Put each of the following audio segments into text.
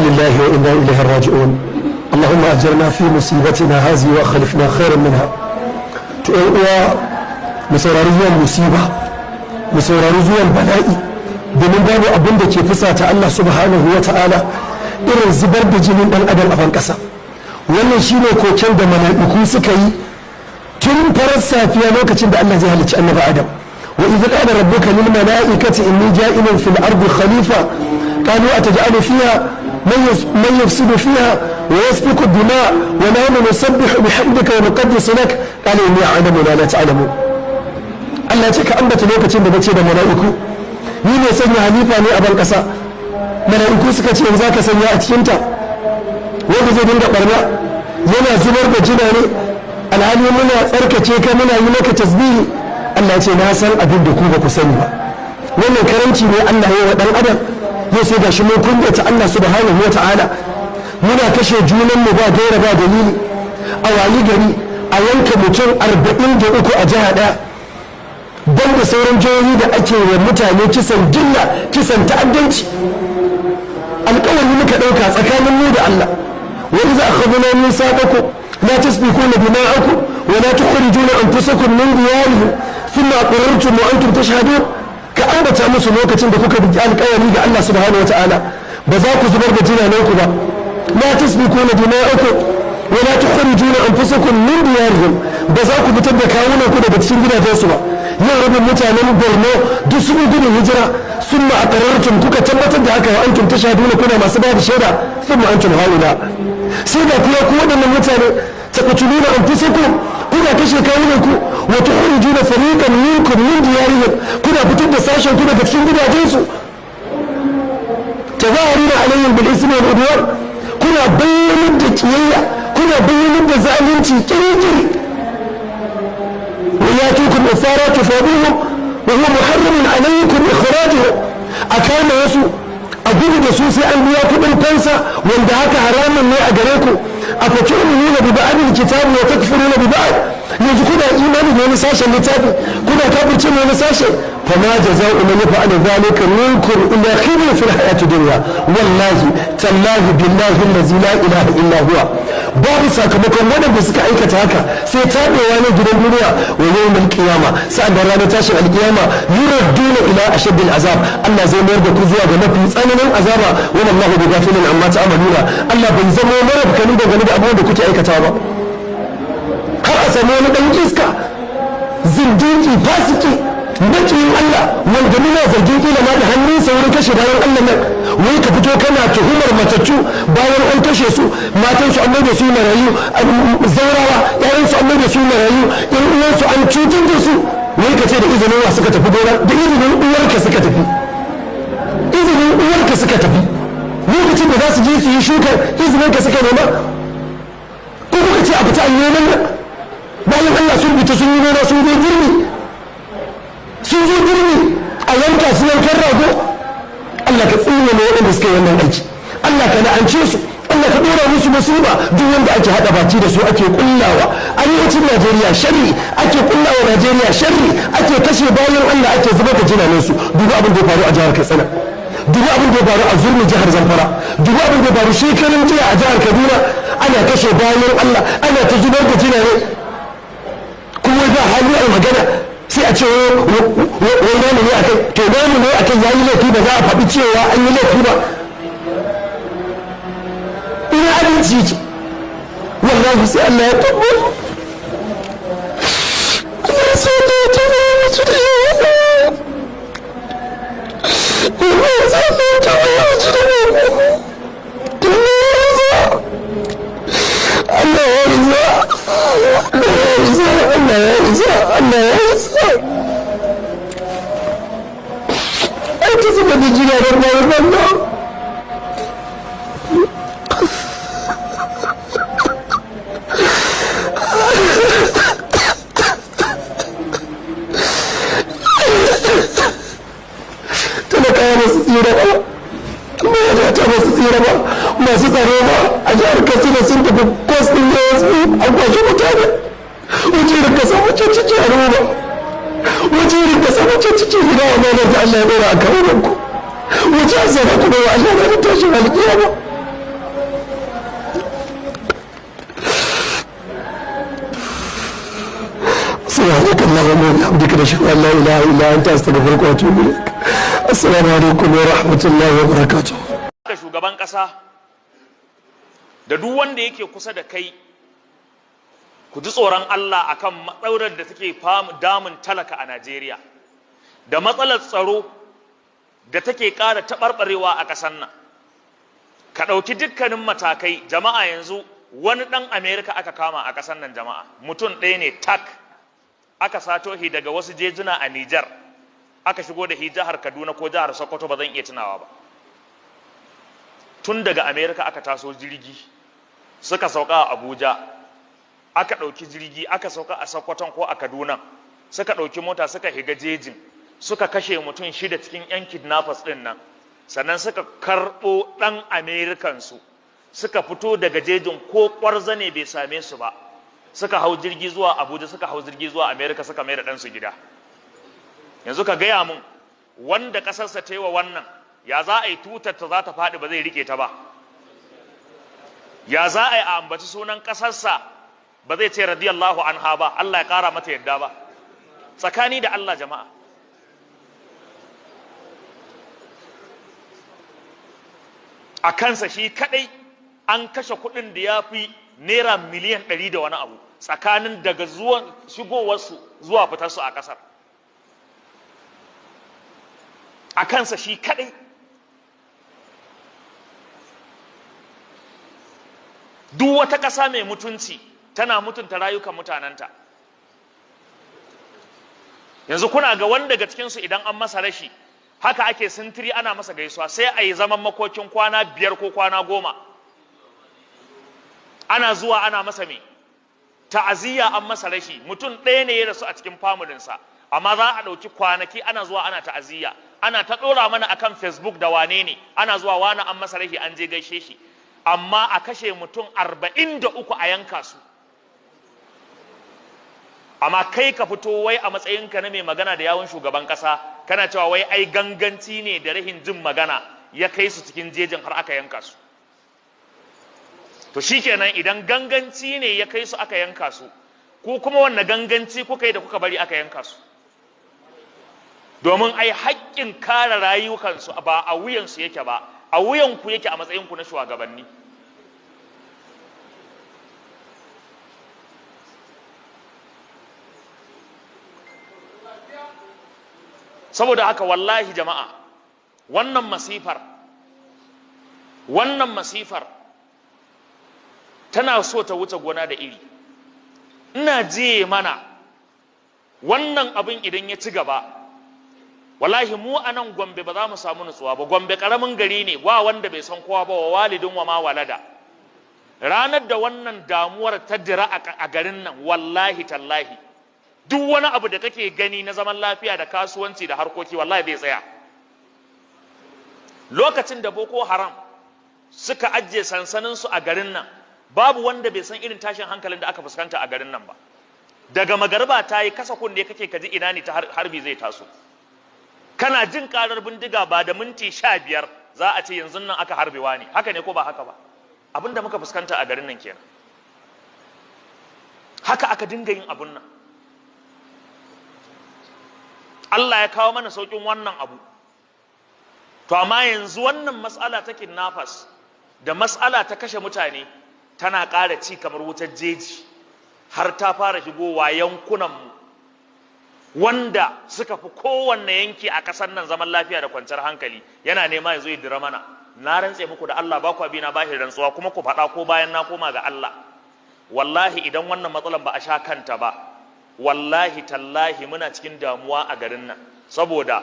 لله وإنا إليه راجعون. اللهم أجرنا في مصيبتنا هذه وأخلفنا خيرا منها. مسوراري زوان مصيبة، مسوراري زوان بلائي، domin babu abin da ke fusata Allah subhanahu wa ta'ala irin zubar da jinin ɗan adam a ban ƙasa. Wannan shine koken da mala'iku suka yi tun farar safiya lokacin da Allah zai halicci annabi Adam. wa idh qala rabbuka lil mala'ikati inni ja'ilun fil ardi khalifa qalu ataj'alu fiha man yufsidu fiha wa yasfiku ad-dima wa nahnu nusabbihu bihamdika wa nuqaddisu lak qala inni a'lamu ma la ta'lamun. Allah ya ce ka ambata lokacin da nace da mala'iku ni ne sanya halifa ne a ban ƙasa. Mala'iku suka ce za ka sanya a cikinta wanda zai dinga barna yana zubar da jina ne alhali muna tsarkace ka muna yi maka tasbihi. Allah ce na san abin da ku ba ku sani ba. Wannan karanci ne Allah ya wa dan adam ya sai gashi mun kunyata Allah subhanahu wa ta'ala muna kashe junan mu ba gaira ba dalili a wayi gari a yanka mutum 43 a jiha daya ban da sauran jihohi da ake wa mutane kisan gilla kisan ta'addanci. alƙawari muka ɗauka tsakanin mu da Allah wa iza akhadna mithaqakum la tasfikuna dima'akum wa la tukhrijuna anfusakum min diyarihim thumma aqrartum wa antum tashhadun. ka ambata musu lokacin da kuka bi alƙawari ga Allah subhanahu wataala ba za ku zubar da jinananku ba. la tasfikuna dima'akum wa la tukhrijuna anfusakum min diyarihim ba za ku fitar da kawunanku daga cikin gidajensu ba. yau rabin mutanen Borno duk sun gudun hijira sun ma a ƙararrutun kuka tabbatar da haka wa antum tashhaduna kuna masu ba da shaida sun ma antum haula sai da kuma ku waɗannan mutane taqtuluna anfusakum kuna kashe kawunanku wa tukhrijuna fariqan minkum min diyarihim kuna fitar da sashen ku daga cikin gidajensu tazaharuna alayhim bil ismi wal udwan kuna bayyanar da kiyayya kuna bayyanar da zalunci kirkiri وياتوكم أسارى تفادوهم وهو محرم عليكم إخراجهم. أكان يسوع أقول بسوسي أنبياءكم الفنسة واندهاك حراما ما أجريكم أفتؤمنون ببعض الكتاب وتكفرون ببعض. يجكنا إيمان ونساشا لتابي كنا كابرتين ونساشا فما جزاء من يفعل ذلك منكم إلا خزي في الحياة الدنيا والله تالله بالله الذي لا إله إلا هو. babu sakamakon waɗanda suka aikata haka sai taɓewa ne gidan duniya wa yawmal qiyama sa'an da ranar tashin alƙiyama yuradduna ila ashaddil azab. Allah zai mayar da ku zuwa ga mafi tsananin azaba wa wallahu bi ghafilin amma ta'maluna. Allah bai zama marabkani da gani da abubuwan da kuke aikatawa ba. har a samu wani ɗan iska zindiki fasiki makiyin Allah wanda muna zargin kila ma da hannunsa wurin kashe bayan Allah nan wai ka fito kana tuhumar matattu bayan an kashe su matan su an mai da su marayu zaurawa yayin su an mai da su marayu yan uwan su an cutar da su wai ka ce da izinin wa suka tafi gona da izinin uwarka suka tafi izinin uwarka suka tafi lokacin da za su je su yi shukar izinin ka suka nema ko kuka ce a fita a yi neman nan bayan Allah sun fita sun yi noma sun zo girbi sun zo girbi a yanka su yankan rago. Allah ka tsine ne waɗanda suka yi wannan aiki. Allah ka la'ance su. Allah ka ɗora musu musiba duk wanda ake haɗa baki da su ake kullawa arewacin Najeriya sharri ake kullawa Najeriya sharri ake kashe bayan Allah ake zubar da jinanen su. Duba abin da ya faru a jihar Katsina. Duba abin da ya faru a Zurmi jihar Zamfara. Duba abin da ya faru shekarun jiya a jihar Kaduna ana kashe bayan Allah ana ta zubar da jinane kuma ba hali a magana sai a ce wai namu ne a kai to namu ne a kai ya yi laifi ba za a faɗi cewa an yi laifi ba. ina abinci ce wallahi sai Allah ya tabbo Allah sai Allah ya tabbo mutu da yawa Allah sai Allah ya tabbo mutu da yawa Allah ya riza Allah ya riza Allah ya riza Allah ya riza ai ta zuba da jira da bayan nan talakawa masu tsira ba mayadata masu tsira ba masu tsaro ba a jihar Katsina sun tafi kwas ɗin ASP an kwashe mutane wace irin ka samu can ciki a roba wace irin ka samu can ciki gida wa manar da Allah ya ɗora a kawunan ku wace asara ku da wa Allah na tashin alƙiyama سبحانك اللهم وبحمدك نشهد ان لا اله الا انت استغفرك واتوب اليك السلام عليكم ورحمه الله وبركاته shugaban kasa da duk wanda yake kusa da kai ku ji tsoron Allah akan matsaurar da take damun talaka a Najeriya da matsalar tsaro da take ƙara taɓarɓarewa a ƙasar nan. Ka ɗauki dukkanin matakai. Jama'a yanzu wani ɗan Amerika aka kama a ƙasar nan jama'a, mutum ɗaya ne tak, aka sato shi daga wasu jejuna a Nijar aka shigo da shi jihar Kaduna ko jihar Sokoto, ba zan iya tunawa ba. Tun daga Amerika aka taso jirgi suka sauka a Abuja, aka ɗauki jirgi aka sauka a Sokoton ko a Kaduna, suka ɗauki mota suka higa jejin, suka kashe mutum 6 cikin 'yan kidnappers ɗin nan, sannan suka karɓo ɗan Amerikansu, suka fito daga jejin ko ƙwarza ne bai same su ba, suka hau jirgi zuwa Abuja, suka hau jirgi zuwa Amerika, suka mai da ɗansu gida. Yanzu ka gaya mun, wanda ƙasarsa ta yi wa wannan, ya za a yi tutar ta za ta faɗi ba zai rike ta ba? Ya za a yi a ambaci sunan ƙasarsa ba zai ce radiyallahu anha ba, Allah ya ƙara mata yadda ba? Tsakani da Allah jama'a. A kansa shi kaɗai an kashe kuɗin da ya fi naira miliyan 100 da wani abu tsakanin daga shigowarsu zuwa fitarsu a ƙasar. A kansa shi kaɗai. Duk wata ƙasa mai mutunci tana mutunta rayukan mutanenta. Yanzu kuna ga wanda daga cikinsu idan an masa rashi, haka ake sintiri ana masa gaisuwa, sai a yi zaman makokin kwana 5 ko kwana 10. Ana zuwa ana masa me? Ta'aziyya an masa rashi, mutum ɗaya ne ya rasu a cikin familinsa, amma za a ɗauki kwanaki ana zuwa ana ta'aziyya, ana ta ɗora mana akan Facebook da wane ne, ana zuwa wani an masa rashi an je gaishe shi, amma a kashe mutum 43 a yanka su. Amma kai ka fito wai a matsayinka na mai magana da yawun shugaban kasa kana cewa wai ai ganganci ne da rahin jin magana ya kai su cikin jejin har aka yanka su. To shikenan idan ganganci ne ya kai su aka yanka su, ko kuma wanne ganganci kuka yi da kuka bari aka yanka su? Domin ai haƙƙin kare rayukansu ba a wuyansu yake ba, a wuyanku yake a matsayinku na shugabanni. Saboda haka wallahi jama'a, wannan masifar tana so ta wuce gona da iri. Ina je mana wannan abin idan ya ci gaba, wallahi mu a nan Gombe ba za mu samu nutsuwa ba. Gombe karamin gari ne, wa wanda bai san kowa ba, wa walidin wa ma walada. Ranar da wannan damuwar ta dira a garin nan, wallahi tallahi, duk wani abu da kake gani na zaman lafiya da kasuwanci da harkoki wallahi zai tsaya. Lokacin da Boko Haram suka ajiye sansaninsu a garin nan, babu wanda bai san irin tashin hankalin da aka fuskanta a garin nan ba. Daga magariba ta yi kasa kunne kake kaji ina ne ta harbi zai taso. Kana jin karar bindiga ba da minti 15 za a ce yanzu nan aka harbewa ne. Haka ne ko ba haka ba? Abin da muka fuskanta a garin nan kenan. Haka aka dinga yin abun nan. Allah ya kawo mana saukin wannan abu. To amma yanzu wannan mas'ala ta kidnappers da mas'ala ta kashe mutane tana ƙara ci kamar wutar jeji, har ta fara shigowa yankunanmu wanda suka fi kowanne yanki a ƙasar nan zaman lafiya da kwanciyar hankali, yana nema ya zo ya dira mana. Na rantse muku da Allah, ba ku abina ba shi rantsuwa, kuma ku faɗa ko bayan na koma ga Allah, wallahi idan wannan matsalan ba a sha kanta ba, wallahi tallahi muna cikin damuwa a garin nan. Saboda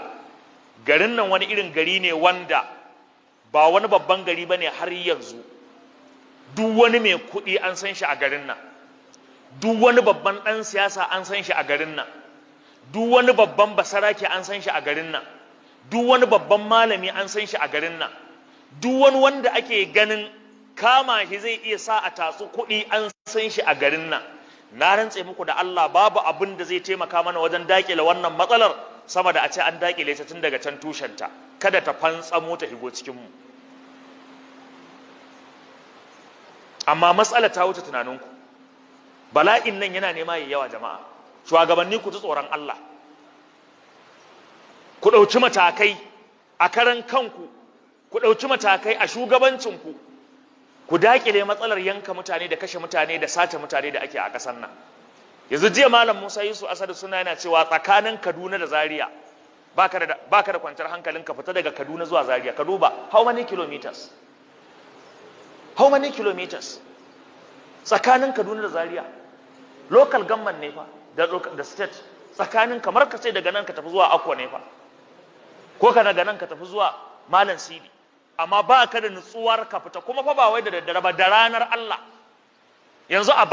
garin nan wani irin gari ne wanda ba wani babban gari bane har yanzu. Duk wani mai kuɗi an san shi a garin nan, duk wani babban ɗan siyasa an san shi a garin nan, duk wani babban basarake an san shi a garin nan, duk wani babban malami an san shi a garin nan, duk wani wanda ake ganin kama shi zai iya sa a tatsu kuɗi an san shi a garin nan. Na rantse muku da Allah, babu abin da zai taimaka mana wajen dakile wannan matsalar sama da a ce an dakile ta tun daga can tushenta, kada ta fantsamo ta shigo cikin mu. Amma matsala ta wuce tunaninku. Bala'in nan yana nema yayi yawa jama'a. shugabanni ku ji tsoron Allah, ku ɗauki matakai a karan kanku, ku ɗauki matakai a shugabancinku, ku daƙile matsalar yanka mutane da kashe mutane da sace mutane da ake a ƙasar nan. Yanzu jiya Malam Musa Yusuf Asadu suna yana cewa tsakanin Kaduna da Zaria baka da kwanciyar hankalin ka fita daga Kaduna zuwa Zaria, ka duba how many kilometers tsakanin Kaduna da Zaria, local government ne fa da state, tsakanin kamar ka ce daga nan ka tafi zuwa Akwa ne fa, ko ka daga nan ka tafi zuwa Malam Sidi, amma ba ka da nutsuwar ka fita, kuma fa ba wai da daddare ba, da ranar Allah. Yanzu a